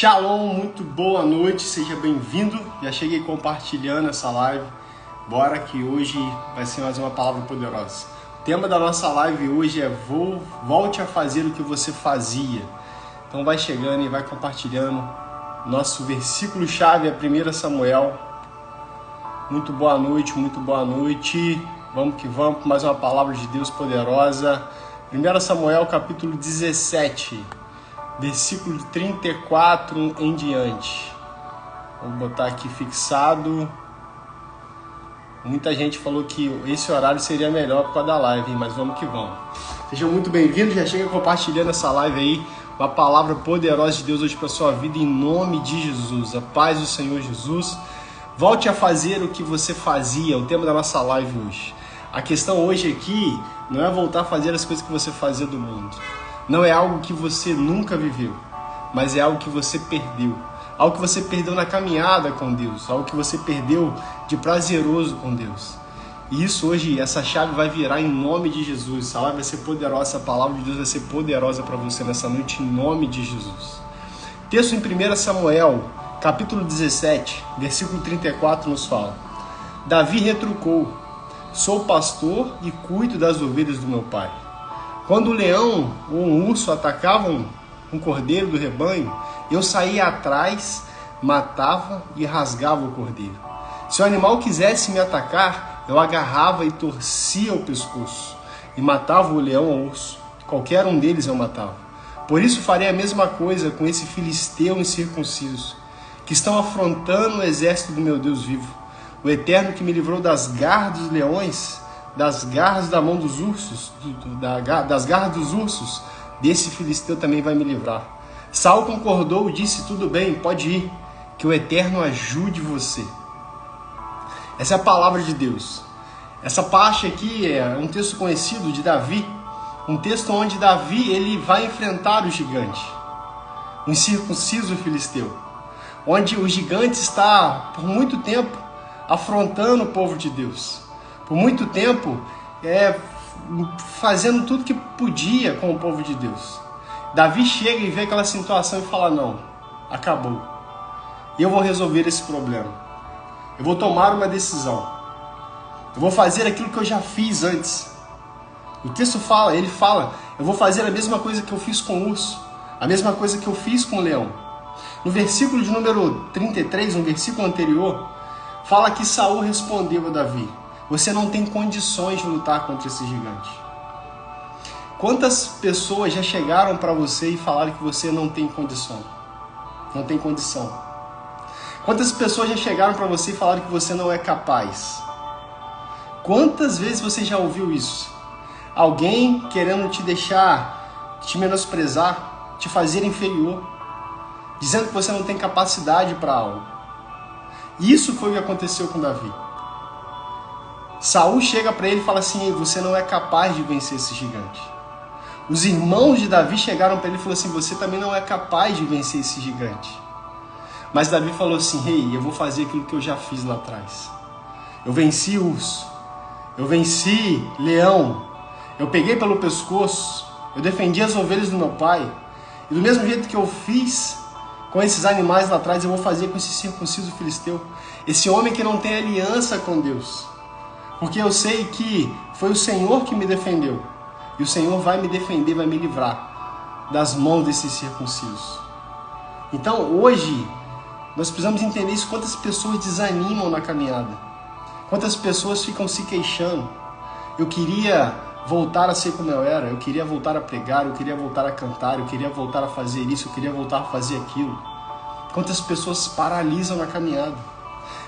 Shalom, muito boa noite, seja bem-vindo. Já cheguei compartilhando essa live. Bora que hoje vai ser mais uma palavra poderosa. O tema da nossa live hoje é volte a fazer o que você fazia. Então vai chegando e vai compartilhando. Nosso versículo-chave é 1 Samuel. Muito boa noite, muito boa noite. Vamos que vamos, mais uma palavra de Deus poderosa. 1 Samuel capítulo 17. Versículo 34 em diante. Vou botar aqui fixado. Muita gente falou que esse horário seria melhor por causa da live, mas vamos que vamos. Sejam muito bem-vindos, já chega compartilhando essa live aí. Uma palavra poderosa de Deus hoje para a sua vida, em nome de Jesus. A paz do Senhor Jesus. Volte a fazer o que você fazia, o tema da nossa live hoje. A questão hoje aqui não é voltar a fazer as coisas que você fazia do mundo. Não é algo que você nunca viveu, mas é algo que você perdeu. Algo que você perdeu na caminhada com Deus, algo que você perdeu de prazeroso com Deus. E isso hoje, essa chave vai virar em nome de Jesus. Essa live vai ser poderosa, essa palavra de Deus vai ser poderosa para você nessa noite, em nome de Jesus. Texto em 1 Samuel, capítulo 17, versículo 34 nos fala: Davi retrucou: sou pastor e cuido das ovelhas do meu pai. Quando o leão ou um urso atacavam um cordeiro do rebanho, eu saía atrás, matava e rasgava o cordeiro. Se o animal quisesse me atacar, eu agarrava e torcia o pescoço e matava o leão ou o urso. Qualquer um deles eu matava. Por isso farei a mesma coisa com esse filisteu incircunciso, que estão afrontando o exército do meu Deus vivo. O Eterno que me livrou das garras dos leões, das garras da mão dos ursos, das garras dos ursos, desse filisteu também vai me livrar. Saul concordou e disse: tudo bem, pode ir, que o Eterno ajude você. Essa é a palavra de Deus. Essa parte aqui é um texto conhecido de Davi, um texto onde Davi ele vai enfrentar o gigante, o incircunciso filisteu, onde o gigante está por muito tempo afrontando o povo de Deus. Por muito tempo, fazendo tudo que podia com o povo de Deus. Davi chega e vê aquela situação e fala: não, acabou. Eu vou resolver esse problema. Eu vou tomar uma decisão. Eu vou fazer aquilo que eu já fiz antes. O texto fala, ele fala: eu vou fazer a mesma coisa que eu fiz com o urso, a mesma coisa que eu fiz com o leão. No versículo de número 33, no versículo anterior, fala que Saul respondeu a Davi: você não tem condições de lutar contra esse gigante. Quantas pessoas já chegaram para você e falaram que você não tem condição? Não tem condição. Quantas pessoas já chegaram para você e falaram que você não é capaz? Quantas vezes você já ouviu isso? Alguém querendo te deixar, te menosprezar, te fazer inferior, dizendo que você não tem capacidade para algo. Isso foi o que aconteceu com Davi. Saul chega para ele e fala assim: você não é capaz de vencer esse gigante. Os irmãos de Davi chegaram para ele e falaram assim: você também não é capaz de vencer esse gigante. Mas Davi falou assim: ei, eu vou fazer aquilo que eu já fiz lá atrás. Eu venci urso, eu venci leão, eu peguei pelo pescoço, eu defendi as ovelhas do meu pai. E do mesmo jeito que eu fiz com esses animais lá atrás, eu vou fazer com esse circunciso filisteu. Esse homem que não tem aliança com Deus. Porque eu sei que foi o Senhor que me defendeu. E o Senhor vai me defender, vai me livrar das mãos desses circuncisos. Então hoje, nós precisamos entender isso. Quantas pessoas desanimam na caminhada. Quantas pessoas ficam se queixando. Eu queria voltar a ser como eu era. Eu queria voltar a pregar. Eu queria voltar a cantar. Eu queria voltar a fazer isso. Eu queria voltar a fazer aquilo. Quantas pessoas paralisam na caminhada.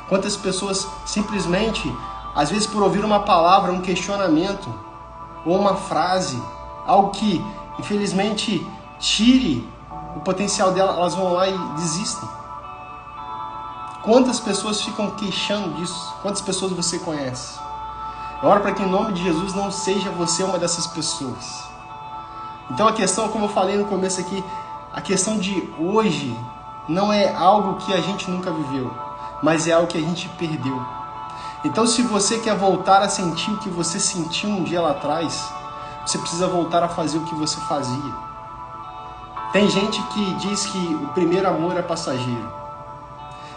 Quantas pessoas simplesmente, às vezes por ouvir uma palavra, um questionamento, ou uma frase, algo que infelizmente tire o potencial dela, elas vão lá e desistem. Quantas pessoas ficam queixando disso? Quantas pessoas você conhece? Eu oro para que em nome de Jesus não seja você uma dessas pessoas. Então a questão, como eu falei no começo aqui, a questão de hoje não é algo que a gente nunca viveu, mas é algo que a gente perdeu. Então se você quer voltar a sentir o que você sentiu um dia lá atrás, você precisa voltar a fazer o que você fazia. Tem gente que diz que o primeiro amor é passageiro.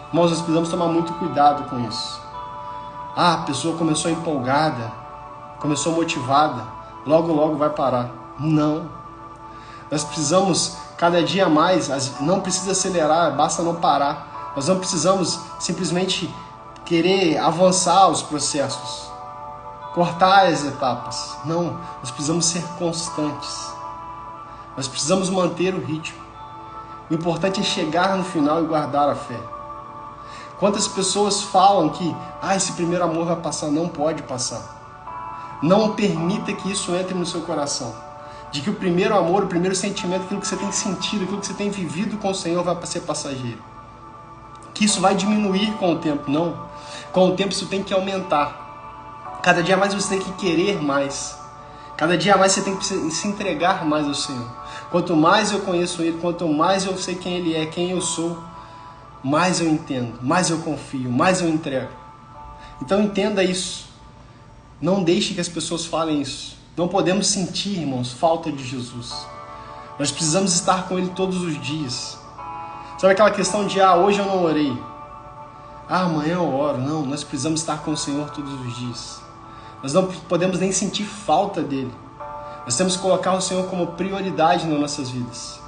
Irmãos, nós precisamos tomar muito cuidado com isso. Ah, a pessoa começou empolgada, começou motivada, logo vai parar. Não. Nós precisamos cada dia mais, não precisa acelerar, basta não parar. Nós não precisamos simplesmente querer avançar os processos, cortar as etapas. Não, nós precisamos ser constantes. Nós precisamos manter o ritmo. O importante é chegar no final e guardar a fé. Quantas pessoas falam que esse primeiro amor vai passar? Não pode passar. Não permita que isso entre no seu coração. De que o primeiro amor, o primeiro sentimento, aquilo que você tem sentido, aquilo que você tem vivido com o Senhor vai ser passageiro. Que isso vai diminuir com o tempo. Não. Com o tempo isso tem que aumentar. Cada dia mais você tem que querer mais. Cada dia mais você tem que se entregar mais ao Senhor. Quanto mais eu conheço Ele, quanto mais eu sei quem Ele é, quem eu sou, mais eu entendo, mais eu confio, mais eu entrego. Então entenda isso. Não deixe que as pessoas falem isso. Não podemos sentir, irmãos, falta de Jesus. Nós precisamos estar com Ele todos os dias. Sabe aquela questão de, hoje eu não orei, amanhã eu oro. Não, nós precisamos estar com o Senhor todos os dias. Nós não podemos nem sentir falta dEle. Nós temos que colocar o Senhor como prioridade nas nossas vidas.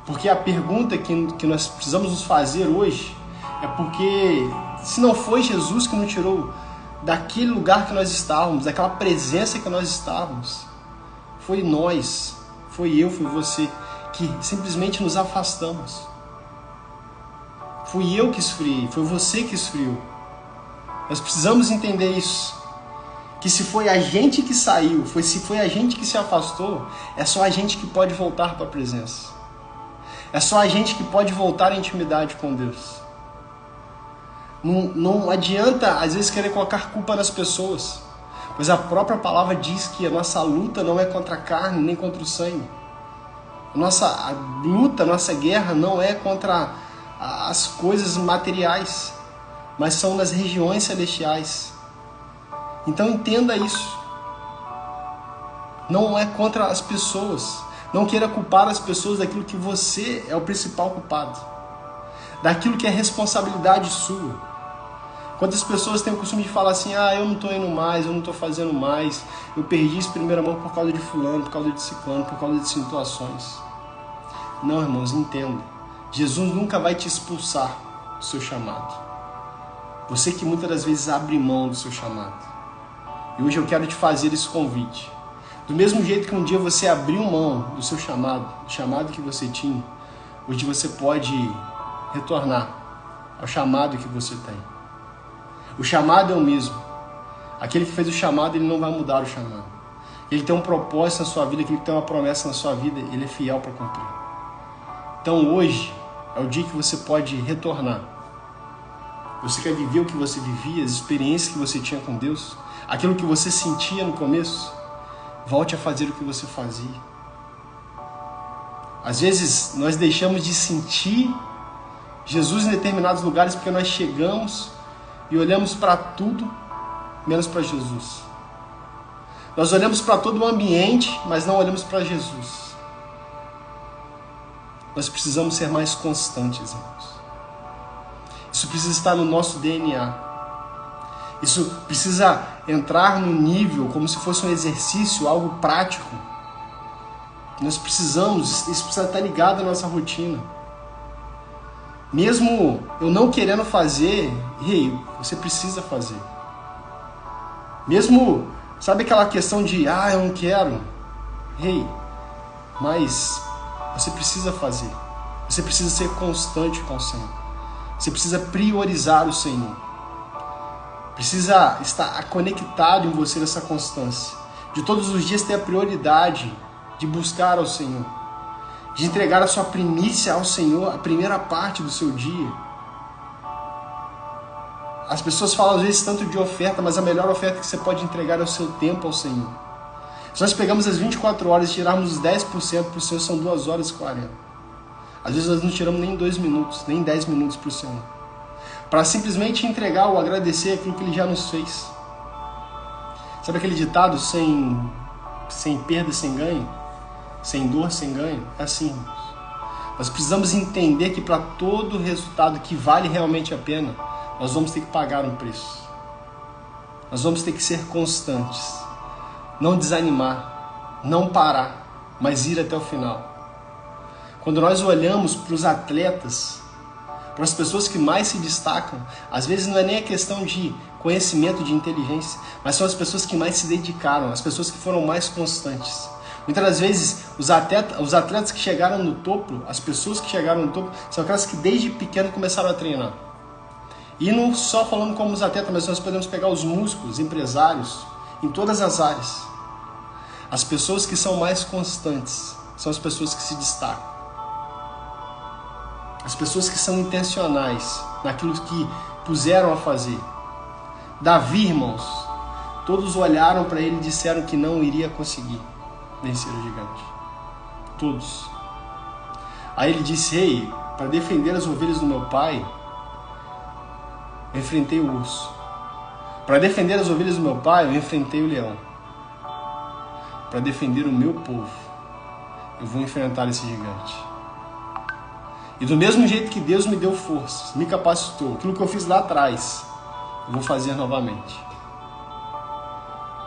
Porque a pergunta que nós precisamos nos fazer hoje é porque se não foi Jesus que nos tirou daquele lugar que nós estávamos, daquela presença que nós estávamos, foi nós, foi eu, foi você, que simplesmente nos afastamos. Fui eu que esfriei, foi você que esfriou. Nós precisamos entender isso. Que se foi a gente que saiu, se foi a gente que se afastou, é só a gente que pode voltar para a presença. É só a gente que pode voltar à intimidade com Deus. Não adianta, às vezes, querer colocar culpa nas pessoas, pois a própria palavra diz que a nossa luta não é contra a carne nem contra o sangue. A luta, a nossa guerra não é contra as coisas materiais, mas são nas regiões celestiais. Então entenda isso. Não é contra as pessoas. Não queira culpar as pessoas daquilo que você é o principal culpado. Daquilo que é responsabilidade sua. Quantas pessoas têm o costume de falar assim, eu não estou indo mais, eu não estou fazendo mais, eu perdi esse primeiro amor por causa de fulano, por causa de ciclano, por causa de situações. Não, irmãos, entenda. Jesus nunca vai te expulsar do seu chamado. Você que muitas das vezes abre mão do seu chamado. E hoje eu quero te fazer esse convite. Do mesmo jeito que um dia você abriu mão do seu chamado, do chamado que você tinha, hoje você pode retornar ao chamado que você tem. O chamado é o mesmo. Aquele que fez o chamado, ele não vai mudar o chamado. Ele tem um propósito na sua vida, aquele que tem uma promessa na sua vida, ele é fiel para cumprir. Então hoje é o dia que você pode retornar. Você quer viver o que você vivia, as experiências que você tinha com Deus, aquilo que você sentia no começo, volte a fazer o que você fazia. Às vezes nós deixamos de sentir Jesus em determinados lugares porque nós chegamos e olhamos para tudo menos para Jesus. Nós olhamos para todo o ambiente, mas não olhamos para Jesus. Nós precisamos ser mais constantes, irmãos. Isso precisa estar no nosso DNA. Isso precisa entrar no nível como se fosse um exercício, algo prático. Nós precisamos, isso precisa estar ligado à nossa rotina. Mesmo eu não querendo fazer, você precisa fazer. Mesmo, sabe aquela questão de, eu não quero, mas você precisa fazer. Você precisa ser constante com o Senhor. Você precisa priorizar o Senhor. Precisa estar conectado em você nessa constância. De todos os dias ter a prioridade de buscar ao Senhor. De entregar a sua primícia ao Senhor, a primeira parte do seu dia. As pessoas falam às vezes tanto de oferta, mas a melhor oferta que você pode entregar é o seu tempo ao Senhor. Se nós pegamos as 24 horas e tirarmos os 10% para o Senhor, são 2 horas e 40. Às vezes nós não tiramos nem 2 minutos, nem 10 minutos para o Senhor. Para simplesmente entregar ou agradecer aquilo que Ele já nos fez. Sabe aquele ditado, sem perda, sem ganho? Sem dor, sem ganho? É assim, irmãos. Nós precisamos entender que para todo resultado que vale realmente a pena, nós vamos ter que pagar um preço. Nós vamos ter que ser constantes, não desanimar, não parar, mas ir até o final. Quando nós olhamos para os atletas, para as pessoas que mais se destacam, às vezes não é nem a questão de conhecimento, de inteligência, mas são as pessoas que mais se dedicaram, as pessoas que foram mais constantes. Muitas das vezes, os atletas que chegaram no topo, as pessoas que chegaram no topo, são aquelas que desde pequeno começaram a treinar. E não só falando como os atletas, mas nós podemos pegar os músicos, empresários, em todas as áreas. As pessoas que são mais constantes são as pessoas que se destacam. As pessoas que são intencionais naquilo que puseram a fazer. Davi, irmãos, todos olharam para ele e disseram que não iria conseguir vencer o gigante. Todos. Aí ele disse: ei, para defender as ovelhas do meu pai, eu enfrentei o urso. Para defender as ovelhas do meu pai, eu enfrentei o leão. Para defender o meu povo, eu vou enfrentar esse gigante. E do mesmo jeito que Deus me deu forças, me capacitou, aquilo que eu fiz lá atrás, eu vou fazer novamente.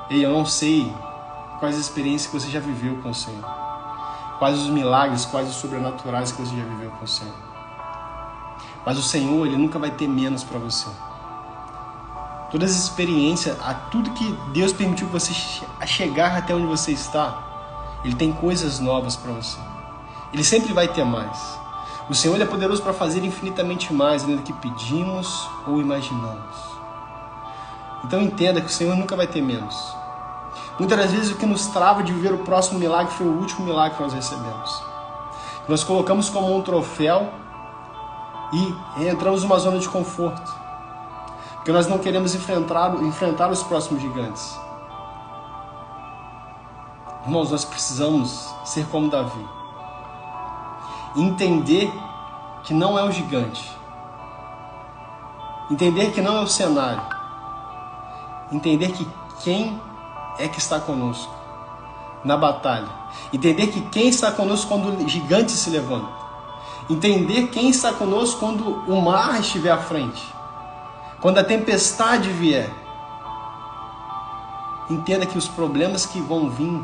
Ei, eu não sei quais as experiências que você já viveu com o Senhor, quais os milagres, quais os sobrenaturais que você já viveu com o Senhor. Mas o Senhor, Ele nunca vai ter menos para você. Todas as experiências, tudo que Deus permitiu que você chegar até onde você está, Ele tem coisas novas para você. Ele sempre vai ter mais. O Senhor, Ele é poderoso para fazer infinitamente mais do que pedimos ou imaginamos. Então entenda que o Senhor nunca vai ter menos. Muitas das vezes o que nos trava de viver o próximo milagre foi o último milagre que nós recebemos. Nós colocamos como um troféu e entramos numa zona de conforto. Porque nós não queremos enfrentar os próximos gigantes. Irmãos, nós precisamos ser como Davi. Entender que não é o gigante. Entender que não é o cenário. Entender que quem é que está conosco na batalha. Entender que quem está conosco quando o gigante se levanta. Entender quem está conosco quando o mar estiver à frente. Quando a tempestade vier. Entenda que os problemas que vão vir,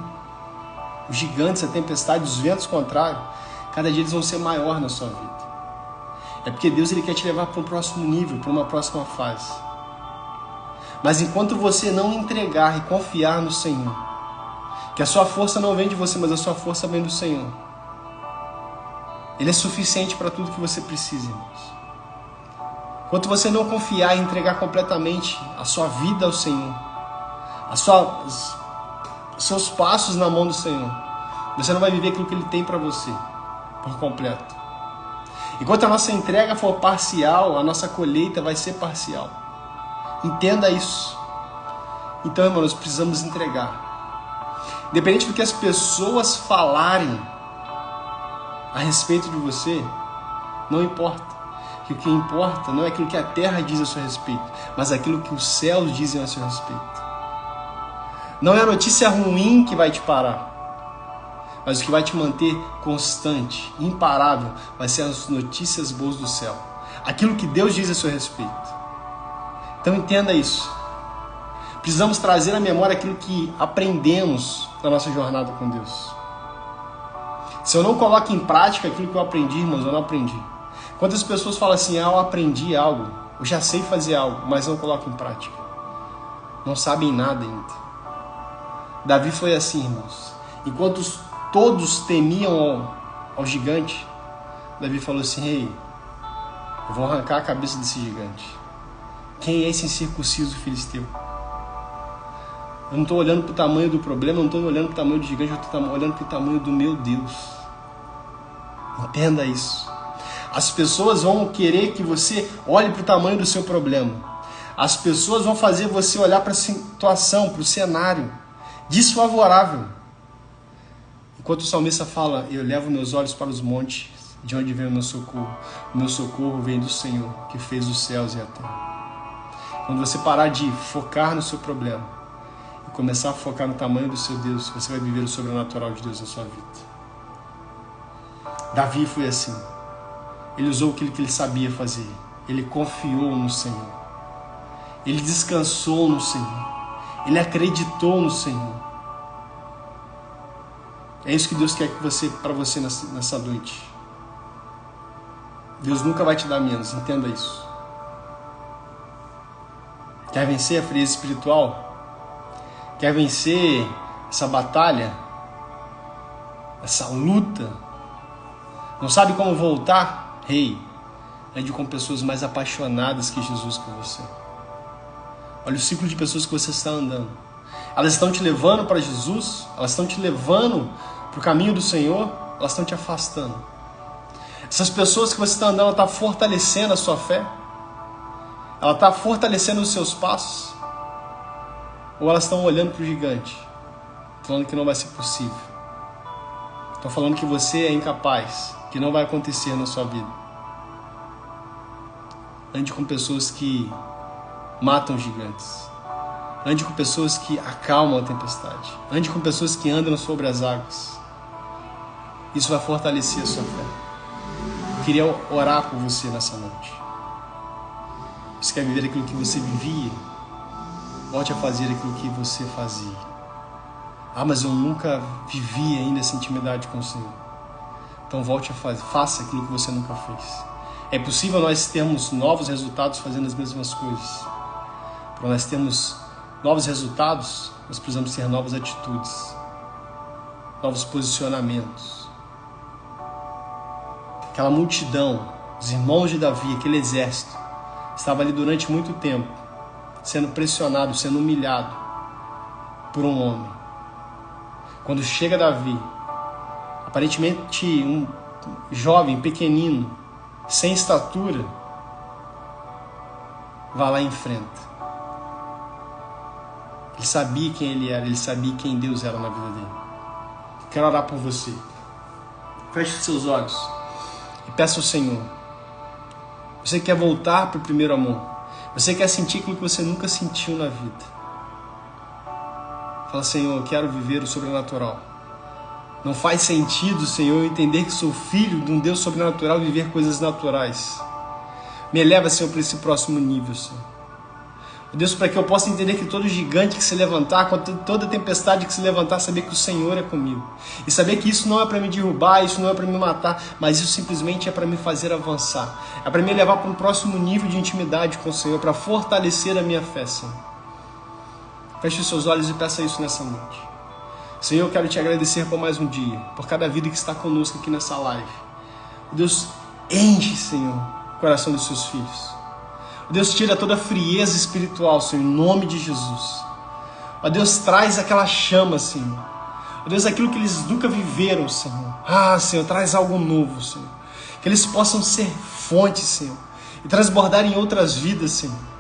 os gigantes, a tempestade, os ventos contrários, cada dia eles vão ser maiores na sua vida. É porque Deus, Ele quer te levar para um próximo nível, para uma próxima fase. Mas enquanto você não entregar e confiar no Senhor, que a sua força não vem de você, mas a sua força vem do Senhor. Ele é suficiente para tudo que você precisa, irmãos. Enquanto você não confiar e entregar completamente a sua vida ao Senhor, os seus passos na mão do Senhor, você não vai viver aquilo que Ele tem para você por completo. Enquanto a nossa entrega for parcial, a nossa colheita vai ser parcial. Entenda isso. Então, irmãos, nós precisamos entregar. Independente do que as pessoas falarem a respeito de você, não importa. Que o que importa não é aquilo que a terra diz a seu respeito, mas aquilo que os céus dizem a seu respeito. Não é a notícia ruim que vai te parar, mas o que vai te manter constante, imparável, vai ser as notícias boas do céu. Aquilo que Deus diz a seu respeito. Então entenda isso. Precisamos trazer à memória aquilo que aprendemos na nossa jornada com Deus. Se eu não coloco em prática aquilo que eu aprendi, irmãos, eu não aprendi. Quantas pessoas falam assim: eu aprendi algo, eu já sei fazer algo, mas não coloco em prática. Não sabem nada ainda. Davi foi assim, irmãos. Enquanto todos temiam ao gigante, Davi falou assim: ei, eu vou arrancar a cabeça desse gigante. Quem é esse incircunciso filisteu? Eu não estou olhando para o tamanho do problema, eu não estou olhando para o tamanho do gigante, eu estou olhando para o tamanho do meu Deus. Entenda isso. As pessoas vão querer que você olhe para o tamanho do seu problema. As pessoas vão fazer você olhar para a situação, para o cenário desfavorável. Enquanto o salmista fala: eu levo meus olhos para os montes, de onde vem o meu socorro. O meu socorro vem do Senhor, que fez os céus e a terra. Quando você parar de focar no seu problema e começar a focar no tamanho do seu Deus, você vai viver o sobrenatural de Deus na sua vida. Davi foi assim. Ele usou aquilo que ele sabia fazer. Ele confiou no Senhor. Ele descansou no Senhor. Ele acreditou no Senhor. É isso que Deus quer para você nessa noite. Deus nunca vai te dar menos, entenda isso. Quer vencer a frieza espiritual? Quer vencer essa batalha? Essa luta? Não sabe como voltar? Ande com pessoas mais apaixonadas que Jesus por você. Olha o ciclo de pessoas que você está andando. Elas estão te levando para Jesus? Elas estão te levando para o caminho do Senhor? Elas estão te afastando? Essas pessoas que você está andando, ela está fortalecendo a sua fé? Ela está fortalecendo os seus passos? Ou elas estão olhando para o gigante, falando que não vai ser possível? Estão falando que você é incapaz, que não vai acontecer na sua vida. Ande com pessoas que matam gigantes. Ande com pessoas que acalmam a tempestade. Ande com pessoas que andam sobre as águas. Isso vai fortalecer a sua fé. Eu queria orar por você nessa noite. Você quer viver aquilo que você vivia? Volte a fazer aquilo que você fazia. Mas eu nunca vivi ainda essa intimidade com o Senhor. Então volte a fazer. Faça aquilo que você nunca fez. É possível nós termos novos resultados fazendo as mesmas coisas. Para nós termos novos resultados, nós precisamos ter novas atitudes, novos posicionamentos. Aquela multidão, os irmãos de Davi, aquele exército, estava ali durante muito tempo, sendo pressionado, sendo humilhado por um homem. Quando chega Davi, aparentemente um jovem, pequenino, sem estatura, vai lá e enfrenta. Ele sabia quem ele era, ele sabia quem Deus era na vida dele. Quero orar por você. Feche os seus olhos e peça ao Senhor. Você quer voltar para o primeiro amor. Você quer sentir aquilo que você nunca sentiu na vida. Fala, Senhor, eu quero viver o sobrenatural. Não faz sentido, Senhor, eu entender que sou filho de um Deus sobrenatural e viver coisas naturais. Me eleva, Senhor, para esse próximo nível, Senhor. Deus, para que eu possa entender que todo gigante que se levantar, toda tempestade que se levantar, saber que o Senhor é comigo. E saber que isso não é para me derrubar, isso não é para me matar, mas isso simplesmente é para me fazer avançar. É para me levar para um próximo nível de intimidade com o Senhor, para fortalecer a minha fé, Senhor. Feche os seus olhos e peça isso nessa noite. Senhor, eu quero te agradecer por mais um dia, por cada vida que está conosco aqui nessa live. Deus, enche, Senhor, o coração dos seus filhos. Deus, tira toda a frieza espiritual, Senhor, em nome de Jesus. Ó Deus, traz aquela chama, Senhor. Ó Deus, aquilo que eles nunca viveram, Senhor. Senhor, traz algo novo, Senhor. Que eles possam ser fontes, Senhor, e transbordar em outras vidas, Senhor.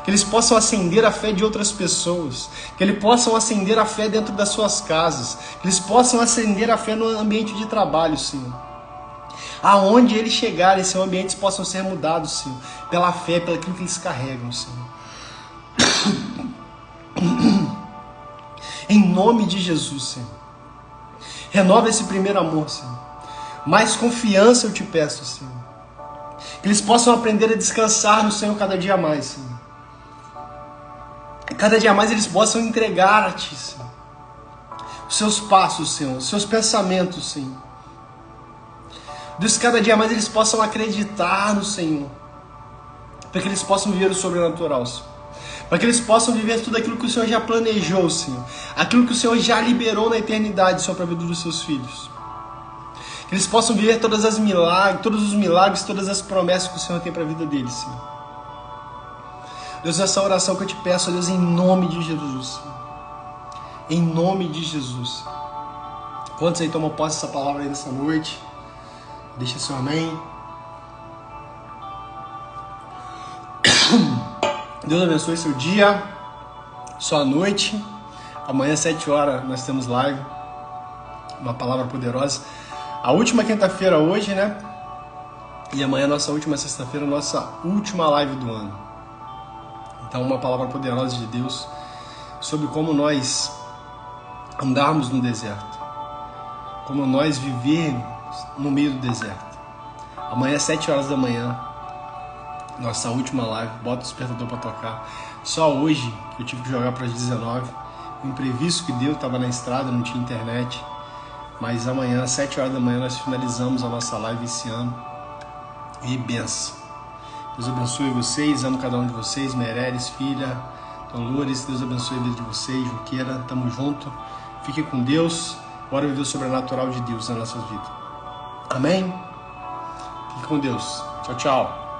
Que eles possam acender a fé de outras pessoas. Que eles possam acender a fé dentro das suas casas. Que eles possam acender a fé no ambiente de trabalho, Senhor. Aonde eles chegarem, Senhor, ambientes possam ser mudados, Senhor, pela fé, pelo aquilo que eles carregam, Senhor. Em nome de Jesus, Senhor. Renova esse primeiro amor, Senhor. Mais confiança eu te peço, Senhor. Que eles possam aprender a descansar no Senhor cada dia mais, Senhor. Cada dia mais eles possam entregar a Ti, Senhor, os seus passos, Senhor, os seus pensamentos, Senhor. Deus, cada dia mais eles possam acreditar no Senhor, para que eles possam viver o sobrenatural, Senhor. Para que eles possam viver tudo aquilo que o Senhor já planejou, Senhor. Aquilo que o Senhor já liberou na eternidade, Senhor, para a vida dos seus filhos. Que eles possam viver todos os milagres, todas as promessas que o Senhor tem para a vida deles, Senhor. Deus, essa oração que eu te peço, Deus, em nome de Jesus, Senhor. Em nome de Jesus. Quantos aí tomam posse dessa palavra aí nessa noite? Deixa seu amém. Deus abençoe seu dia, sua noite. Amanhã às 7 horas nós temos live. Uma palavra poderosa. A última quinta-feira hoje, né? E amanhã nossa última sexta-feira, nossa última live do ano. Então uma palavra poderosa de Deus sobre como nós andarmos no deserto. Como nós no meio do deserto. Amanhã, 7 horas da manhã, nossa última live. Bota o despertador para tocar. Só hoje que eu tive que jogar para as 19. O imprevisto que deu, estava na estrada, não tinha internet. Mas amanhã, às 7 horas da manhã, nós finalizamos a nossa live esse ano. E benção. Deus abençoe vocês, amo cada um de vocês, Meirelles, filha, Dolores, Deus abençoe a vida de vocês, Juqueira, tamo junto. Fique com Deus, bora viver o sobrenatural de Deus nas nossas vidas. Amém? Fique com Deus. Tchau, tchau.